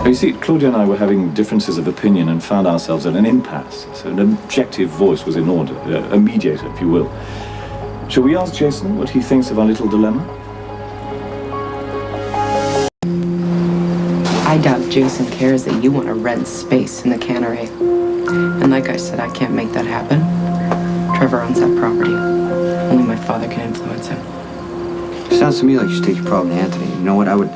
You see, Claudia and I were having differences of opinion and found ourselves at an impasse. So an objective voice was in order, a mediator, if you will. Shall we ask Jason what he thinks of our little dilemma? I doubt Jason cares that you want to rent space in the cannery. And like I said, I can't make that happen. Trevor owns that property. Only my father can influence him. Sounds to me like you should take your problem to Anthony. You know what? I would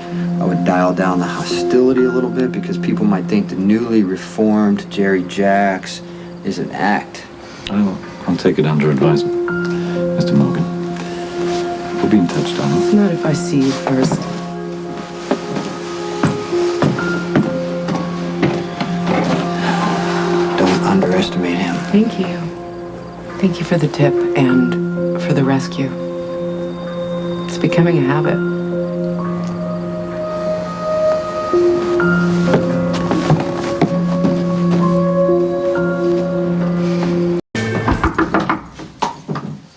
dial down the hostility a little bit because people might think the newly reformed Jerry Jacks is an act. I'll take it under advisement. Mr. Morgan, we'll be in touch, darling. Not if I see you first. Don't underestimate him. Thank you. Thank you for the tip and for the rescue. It's becoming a habit.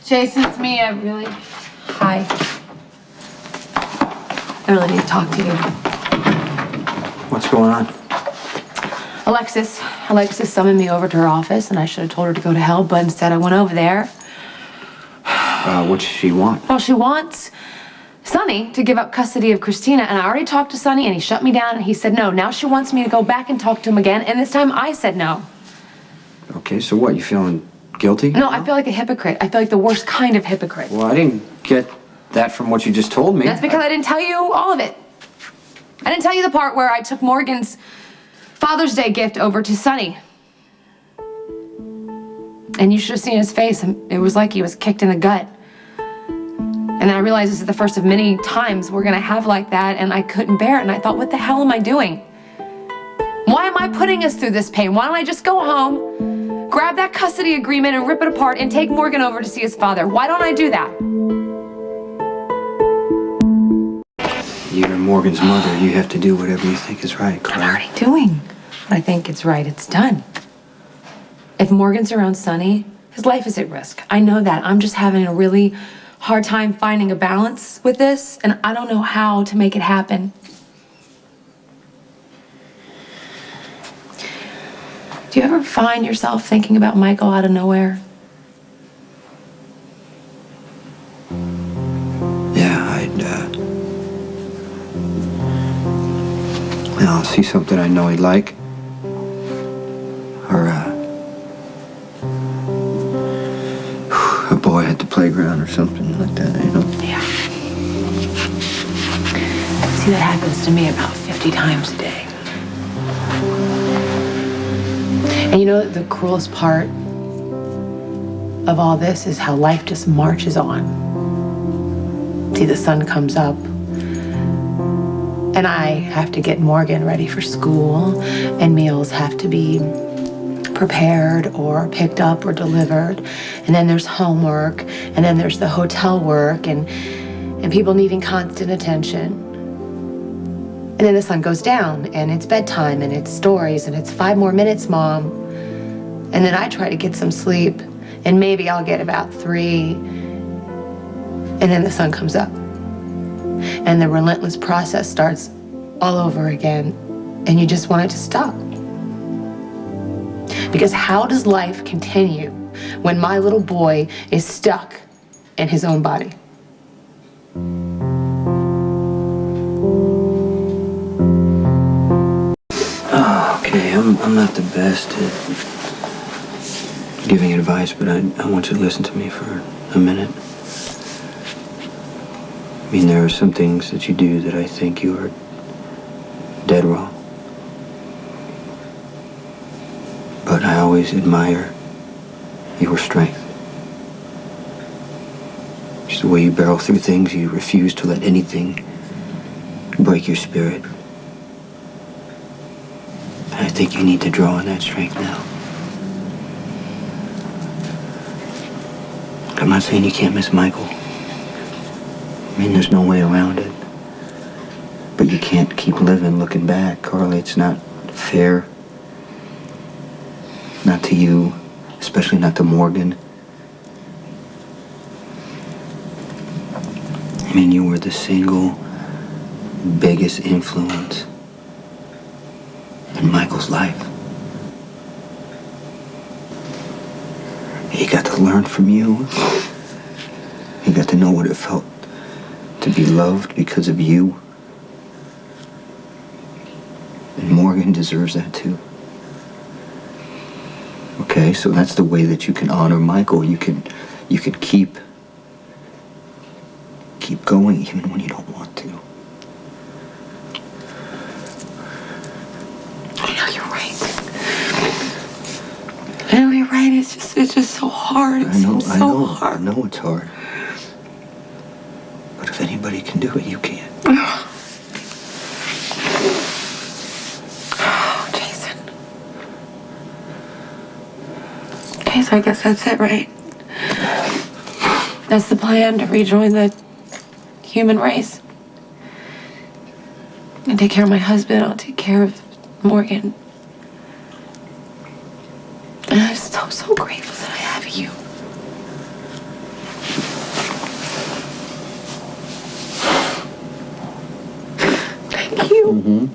Jason, it's me. Hi. I really need to talk to you. What's going on? Alexis summoned me over to her office, and I should have told her to go to hell, but instead I went over there. What does she want? Well, she wants Sonny to give up custody of Christina, and I already talked to Sonny, and he shut me down, and he said no. Now she wants me to go back and talk to him again, and this time I said no. Okay, so what? You feeling guilty? No, I feel like a hypocrite. I feel like the worst kind of hypocrite. Well, I didn't get that from what you just told me. That's because I didn't tell you all of it. I didn't tell you the part where I took Morgan's Father's Day gift over to Sonny. And you should have seen his face. It was like he was kicked in the gut. And then I realized this is the first of many times we're gonna have like that, and I couldn't bear it, and I thought, what the hell am I doing? Why am I putting us through this pain? Why don't I just go home, grab that custody agreement and rip it apart and take Morgan over to see his father? Why don't I do that? You're Morgan's mother. You have to do whatever you think is right, Claudia. I'm already doing what I think it's right. It's done. If Morgan's around Sonny, his life is at risk. I know that. I'm just having a really hard time finding a balance with this, and I don't know how to make it happen. Do you ever find yourself thinking about Michael out of nowhere? Yeah, I'll see something I know he'd like. Or, a boy at the playground or something like that, you know? Yeah. See, that happens to me about 50 times a day. And you know, the cruelest part of all this is how life just marches on. See, the sun comes up, and I have to get Morgan ready for school, and meals have to be prepared or picked up or delivered. And then there's homework, and then there's the hotel work, and people needing constant attention. And then the sun goes down, and it's bedtime, and it's stories, and it's 5 more minutes, Mom. And then I try to get some sleep, and maybe I'll get about 3, and then the sun comes up. And the relentless process starts all over again, and you just want it to stop. Because how does life continue when my little boy is stuck in his own body? Oh, okay, I'm not the best at giving advice, but I want you to listen to me for a minute. I mean, there are some things that you do that I think you are dead wrong. But I always admire your strength. Just the way you barrel through things, you refuse to let anything break your spirit. And I think you need to draw on that strength now. I'm not saying you can't miss Michael. I mean, there's no way around it. But you can't keep living looking back, Carly. It's not fair. Not to you, especially not to Morgan. I mean, you were the single biggest influence in Michael's life. He got to learn from you. He got to know what it felt to be loved because of you. And Morgan deserves that too. Okay, so that's the way that you can honor Michael. You can keep going even when you don't want to. I know you're right. I know you're right. It's just so hard. It seems so hard. I know it's hard. But if anybody can do it, you can. Oh, Jason. Okay, so I guess that's it, right? That's the plan, to rejoin the human race. And take care of my husband. I'll take care of Morgan. And I'm so grateful that I have you. Thank you. Mm-hmm.